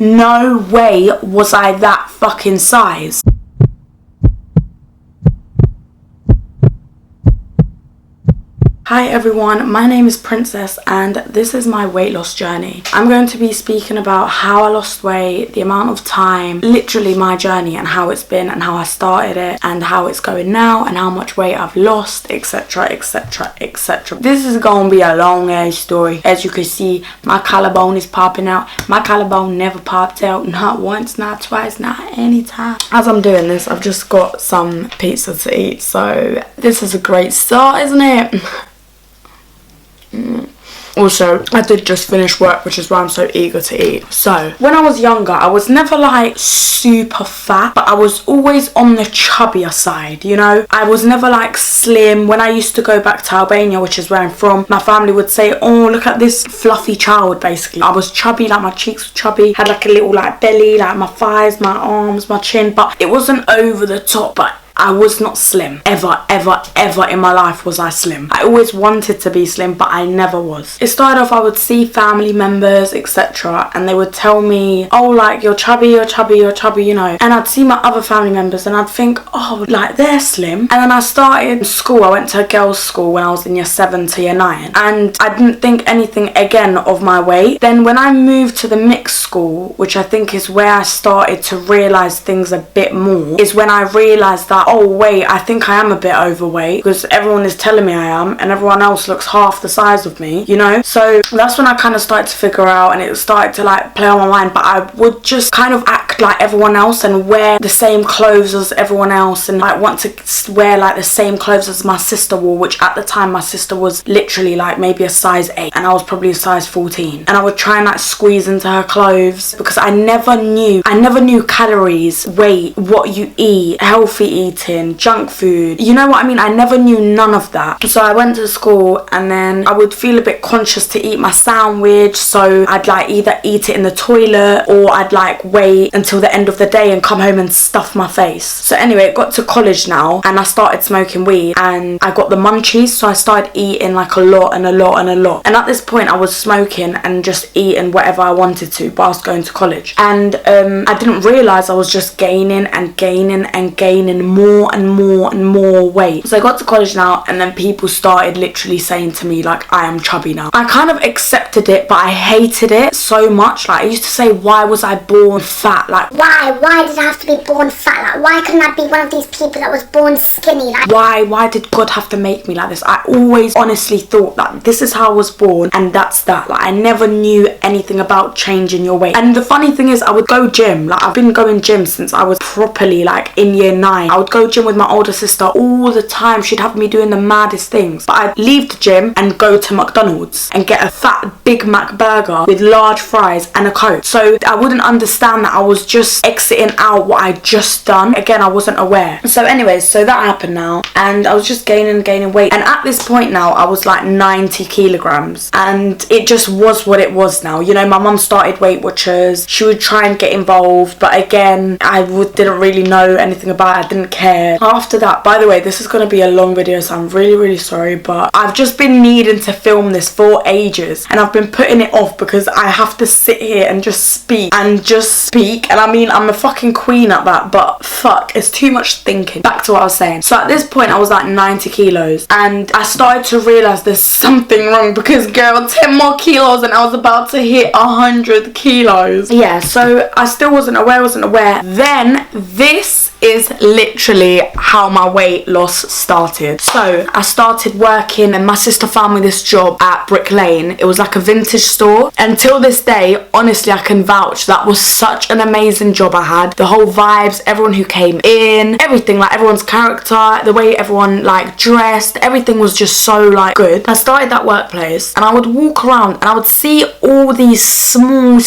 no way was I that fucking size. Hi everyone, my name is Princess and this is my weight loss journey. I'm going to be speaking about how I lost weight, the amount of time, literally my journey and how it's been and how I started it and how it's going now and how much weight I've lost, etc, etc, etc. This is going to be a long ass story. As you can see, my collarbone is popping out. My collarbone never popped out, not once, not twice, not anytime. As I'm doing this, I've just got some pizza to eat, so this is a great start, isn't it? Also, I did just finish work, which is why I'm so eager to eat. So, when I was younger, I was never like super fat, but I was always on the chubbier side, you know? I was never like slim. When I used to go back to Albania, which is where I'm from, my family would say, oh, look at this fluffy child, basically. I was chubby, like my cheeks were chubby, had like a little like belly, like my thighs, my arms, my chin, but it wasn't over the top, but I was not slim. Ever in my life was I slim. I always wanted to be slim, but I never was. It started off, I would see family members, etc. and they would tell me, oh, like, you're chubby, you know. And I'd see my other family members and I'd think, oh, like, they're slim. And then I started school. I went to a girls' school when I was in year 7 to year 9. And I didn't think anything, again, of my weight. Then when I moved to the mixed school, which I think is where I started to realise things a bit more, is when I realised that, oh wait, I think I am a bit overweight because everyone is telling me I am and everyone else looks half the size of me, you know? So that's when I kind of started to figure out, and it started to like play on my mind, but I would just kind of act like everyone else and wear the same clothes as everyone else and like want to wear like the same clothes as my sister wore, which at the time my sister was literally like maybe a size 8 and I was probably a size 14, and I would try and like squeeze into her clothes because I never knew calories, weight, what you eat, healthy eating, junk food, you know what I mean? I never knew none of that. So I went to school and then I would feel a bit conscious to eat my sandwich, so I'd like either eat it in the toilet or I'd like wait until the end of the day and come home and stuff my face. So anyway, it got to college now and I started smoking weed and I got the munchies, so I started eating like a lot. And at this point I was smoking and just eating whatever I wanted to whilst going to college, and I didn't realise I was just gaining more and more weight. So I got to college now and then people started literally saying to me like, I am chubby now. I kind of accepted it, but I hated it so much. Like I used to say, why was I born fat? Like why did I have to be born fat? Like why couldn't I be one of these people that was born skinny? Like why did God have to make me like this? I always honestly thought that this is how I was born and that's that. Like I never knew anything about changing your weight. And the funny thing is, I would go gym. Like I've been going gym since I was properly like in year 9. I would go gym with my older sister all the time. She'd have me doing the maddest things. But I'd leave the gym and go to McDonald's and get a fat Big Mac burger with large fries and a Coke. So I wouldn't understand that I was just exiting out what I'd just done. Again, I wasn't aware. So anyways, so that happened now and I was just gaining weight. And at this point now, I was like 90 kilograms and it just was what it was now. You know, my mum started Weight Watchers. She would try and get involved, but again, I didn't really know anything about it. I didn't care. After that, by the way, this is going to be a long video, so I'm really sorry, but I've just been needing to film this for ages and I've been putting it off because I have to sit here and just speak. And I mean, I'm a fucking queen at that, but fuck, it's too much thinking. Back to what I was saying. So at this point I was like 90 kilos and I started to realise there's something wrong because girl, 10 more kilos and I was about to hit 100 kilos. Yeah, so I still wasn't aware. Then this is literally how my weight loss started. So I started working and my sister found me this job at Brick Lane. It was like a vintage store. Until this day, honestly, I can vouch that was such an amazing job I had. The whole vibes, everyone who came in, everything, like everyone's character, the way everyone like dressed, everything was just so like good. I started that workplace and I would walk around and I would see all these small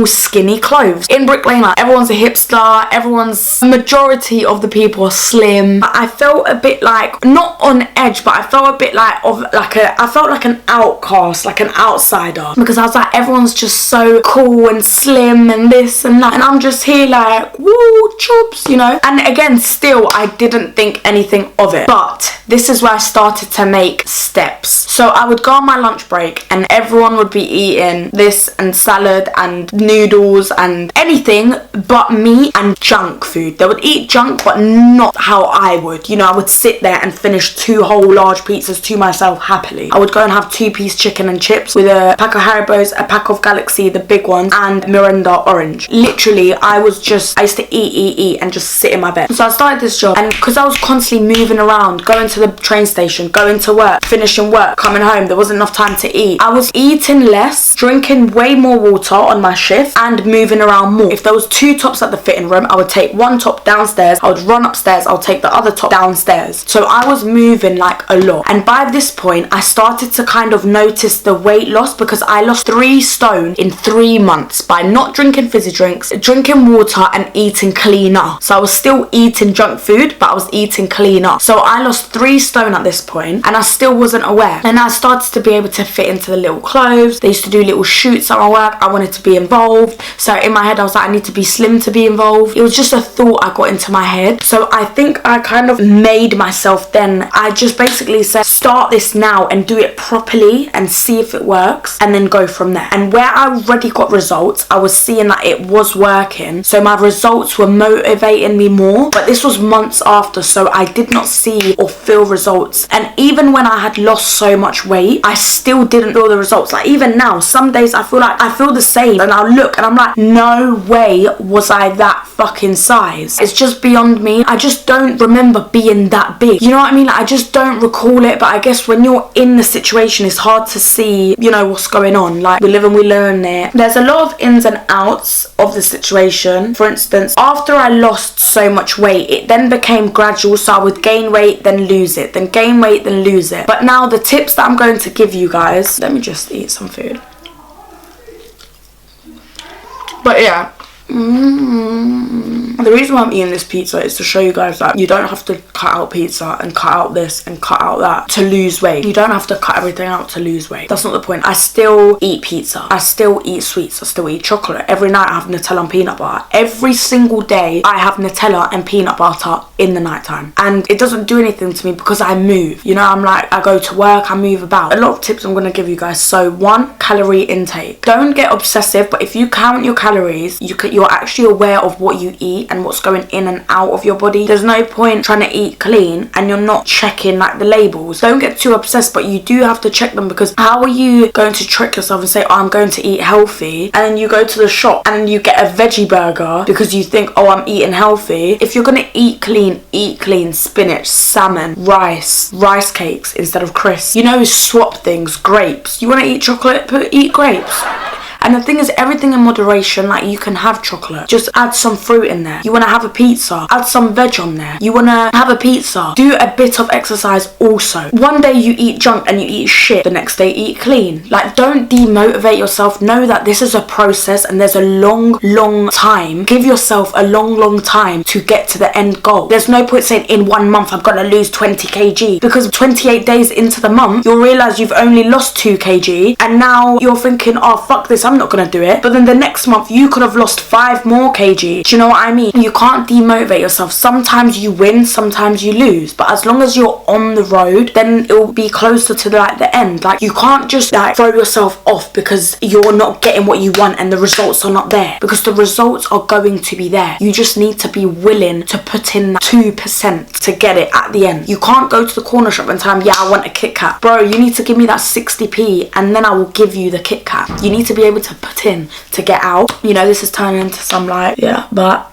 skinny clothes in Brick Lane. Like everyone's a hipster, everyone's, majority majority of the people are slim. I felt a bit like, not on edge, but I felt a bit like I felt like an outcast, like an outsider, because I was like, everyone's just so cool and slim and this and that, and I'm just here like, woo, chubs, you know. And again, still, I didn't think anything of it, but this is where I started to make steps. So I would go on my lunch break and everyone would be eating this and salad and noodles and anything but meat and junk food. They would eat junk, but not how I would. You know, I would sit there and finish 2 whole large pizzas to myself happily. I would go and have 2-piece chicken and chips with a pack of Haribos, a pack of Galaxy, the big ones, and Mirinda Orange. Literally, I used to eat and just sit in my bed. So I started this job, and because I was constantly moving around, going to the train station, going to work, finishing work, coming home, there wasn't enough time to eat. I was eating less, drinking way more water on my shift, and moving around more. If there was 2 tops at the fitting room, I would take 1 top downstairs, I would run upstairs, I'll take the other top downstairs. So I was moving like a lot. And by this point, I started to kind of notice the weight loss, because I lost 3 stone in 3 months by not drinking fizzy drinks, drinking water, and eating cleaner. So I was still eating junk food, but I was eating cleaner. So I lost 3 stone at this point, and I still wasn't aware. And I started to be able to fit into the little clothes. They used to do little shoots at my work. I wanted to be involved. So in my head, I was like, I need to be slim to be involved. It was just a thought I got into my head. So I think I kind of made myself then. I just basically said, start this now and do it properly and see if it works, and then go from there. And where I already got results, I was seeing that it was working. So my results were motivating me more. But this was months after, so I did not see or feel results. And even when I had lost so much weight, I still didn't feel the results. Like even now, some days I feel like I feel the same, and I'll look and I'm like, no way was I that fucking size. It's just beyond me. I just don't remember being that big. You know what I mean? Like, I just don't recall it. But I guess when you're in the situation, it's hard to see, you know, what's going on. Like, we live and we learn it. There's a lot of ins and outs of the situation. For instance, after I lost so much weight, it then became gradual. So I would gain weight, then lose it, then gain weight, then lose it. But now the tips that I'm going to give you guys, let me just eat some food. But yeah, the reason why I'm eating this pizza is to show you guys that you don't have to cut out pizza and cut out this and cut out that to lose weight. You don't have to cut everything out to lose weight. That's not the point. I still eat pizza. I still eat sweets. I still eat chocolate. Every night I have Nutella and peanut butter. Every single day I have Nutella and peanut butter in the nighttime. And it doesn't do anything to me because I move. You know, I'm like, I go to work, I move about. A lot of tips I'm going to give you guys. So 1, calorie intake. Don't get obsessive, but if you count your calories, you're actually aware of what you eat and what's going in and out of your body. There's no point trying to eat clean and you're not checking like the labels. Don't get too obsessed, but you do have to check them, because how are you going to trick yourself and say, oh, I'm going to eat healthy, and then you go to the shop and you get a veggie burger because you think, oh, I'm eating healthy. If you're going to eat clean, spinach, salmon, rice cakes instead of crisps. You know, swap things. Grapes. You want to eat chocolate? Eat grapes. And the thing is, everything in moderation. Like, you can have chocolate, just add some fruit in there. You want to have a pizza, add some veg on there. You want to have a pizza, do a bit of exercise also. One day you eat junk and you eat shit, the next day eat clean. Like, don't demotivate yourself. Know that this is a process and there's a long time. Give yourself a long time to get to the end goal. There's no point saying in 1 month I'm gonna lose 20 kg, because 28 days into the month you'll realize you've only lost 2 kg, and now you're thinking, oh fuck this, I'm not gonna do it. But then the next month you could have lost 5 more kg. Do you know what I mean? You can't demotivate yourself. Sometimes you win, sometimes you lose, but as long as you're on the road, then it will be closer to the end. Like, you can't just like throw yourself off because you're not getting what you want and the results are not there, because the results are going to be there. You just need to be willing to put in that 2% to get it at the end. You can't go to the corner shop and tell them, yeah, I want a Kit Kat. Bro, you need to give me that 60p and then I will give you the Kit Kat. You need to be able to put in to get out. You know, this is turning into some like, yeah, but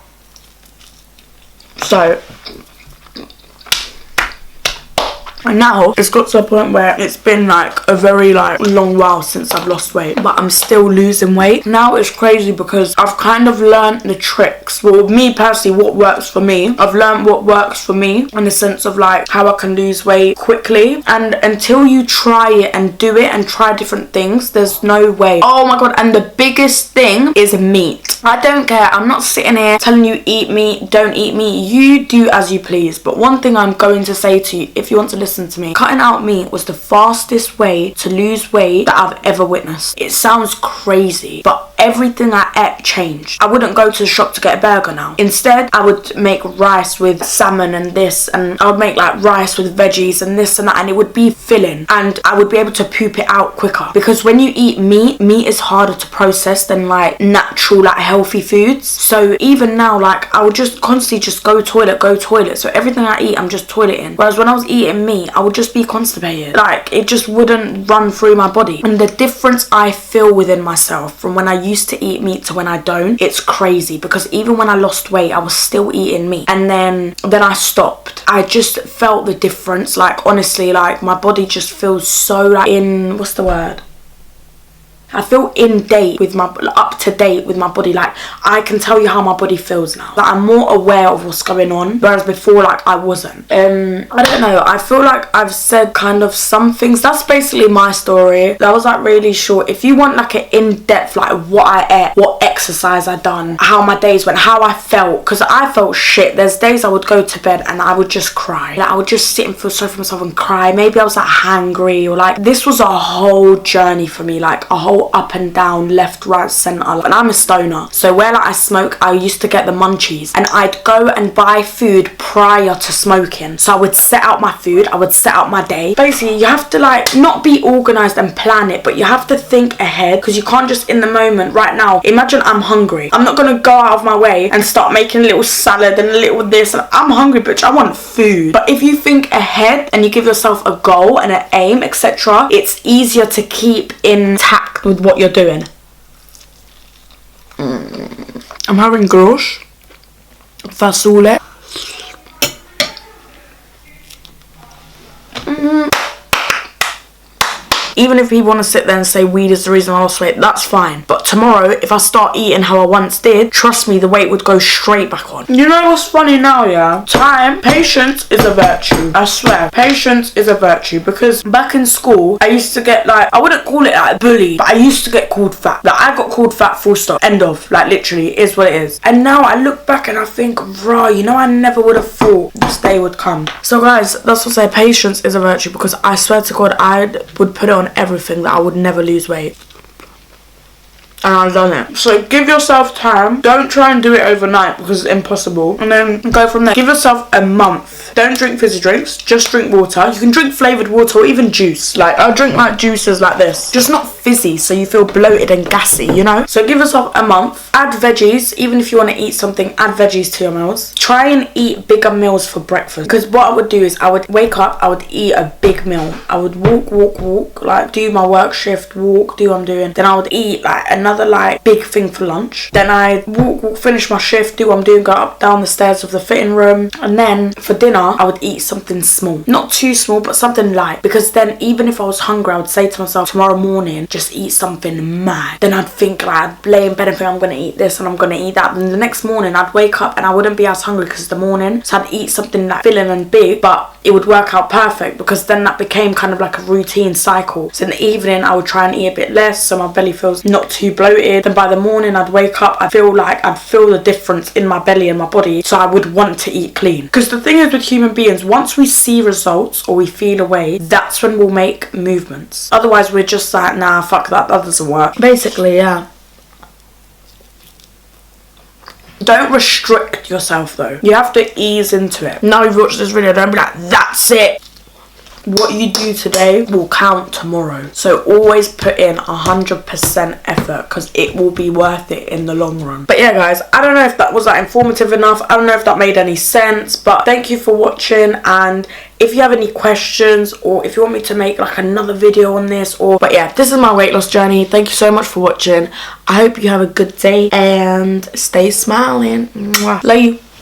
And now it's got to a point where it's been like a very like long while since I've lost weight, but I'm still losing weight. Now it's crazy because I've kind of learned the tricks. Well, me personally, what works for me. I've learned what works for me in the sense of like how I can lose weight quickly. And until you try it and do it and try different things, there's no way. Oh my god, and the biggest thing is meat. I don't care. I'm not sitting here telling you eat meat, don't eat meat. You do as you please. But one thing I'm going to say to you, if you want to listen to me, cutting out meat was the fastest way to lose weight that I've ever witnessed. It sounds crazy, but everything I ate changed. I wouldn't go to the shop to get a burger now. Instead, I would make rice with salmon and this, and I would make like rice with veggies and this and that, and it would be filling, and I would be able to poop it out quicker. Because when you eat meat is harder to process than like natural, like healthy foods. So even now, like I would just constantly just go toilet. So everything I eat, I'm just toileting. Whereas when I was eating meat, I would just be constipated. Like it just wouldn't run through my body. And the difference I feel within myself from when I used to eat meat to when I don't, it's crazy. Because even when I lost weight, I was still eating meat, and then I stopped. I just felt the difference. Like honestly, like my body just feels so like what's the word? I feel up to date with my body. Like I can tell you how my body feels now. Like I'm more aware of what's going on, whereas before like I wasn't. I don't know, I feel like I've said kind of some things. That's basically my story. That was like really short. If you want like an in-depth like what I ate, what exercise I done, how my days went, how I felt, because I felt shit. There's days I would go to bed and I would just cry. Like I would just sit and feel sorry for myself and cry. Maybe I was like hangry, or like this was a whole journey for me, like a whole up and down, left, right, centre. And I'm a stoner, so where like I smoke, I used to get the munchies, and I'd go and buy food prior to smoking. So I would set out my food, I would set out my day. Basically you have to like not be organised and plan it, but you have to think ahead, because you can't just in the moment. Right now, imagine I'm hungry, I'm not gonna go out of my way and start making a little salad and a little this, and I'm hungry bitch, I want food. But if you think ahead and you give yourself a goal and an aim, etc., it's easier to keep intact with what you're doing. I'm having grosh, fasole. Even if people want to sit there and say weed is the reason I lost weight, that's fine. But tomorrow, if I start eating how I once did, trust me, the weight would go straight back on. You know what's funny now, yeah? Patience is a virtue. I swear, patience is a virtue. Because back in school, I used to get like, I wouldn't call it like bully, but I used to get called fat. Like I got called fat, full stop, end of. Like literally, it is what it is. And now I look back and I think, bro, you know, I never would have thought this day would come. So guys, that's what I say, patience is a virtue, because I swear to God, I would put it on everything that I would never lose weight, and I've done it. So give yourself time. Don't try and do it overnight because it's impossible, and then go from there. Give yourself a month. Don't drink fizzy drinks, just drink water. You can drink flavoured water or even juice. Like I'll drink like juices like this, just not fizzy so you feel bloated and gassy, you know. So give yourself a month. Add veggies. Even if you want to eat something, add veggies to your meals. Try and eat bigger meals for breakfast, because what I would do is I would wake up, I would eat a big meal. I would walk, like do my work shift, walk, do what I'm doing. Then I would eat like another like big thing for lunch. Then I walk, finish my shift, do what I'm doing, go up down the stairs of the fitting room, and then for dinner I would eat something small, not too small, but something light, because then even if I was hungry, I would say to myself tomorrow morning, just eat something mad. Then I'd think like, I'd lay in bed and think I'm gonna eat this and I'm gonna eat that. Then the next morning I'd wake up and I wouldn't be as hungry because it's the morning, so I'd eat something like filling and big, but it would work out perfect, because then that became kind of like a routine cycle. So in the evening I would try and eat a bit less so my belly feels not too bloated. Then by the morning I'd wake up, I'd feel the difference in my belly and my body, so I would want to eat clean. Because the thing is with human beings, once we see results or we feel a way, that's when we'll make movements. Otherwise we're just like, nah, fuck that doesn't work. Basically, yeah. Don't restrict yourself though. You have to ease into it. Now you've watched this video, don't be like, that's it. What you do today will count tomorrow. So always put in 100% effort, because it will be worth it in the long run. But yeah guys, I don't know if that was like informative enough. I don't know if that made any sense, but thank you for watching. And if you have any questions, or if you want me to make like another video on this, but yeah, this is my weight loss journey. Thank you so much for watching. I hope you have a good day and stay smiling. Mwah. Love you.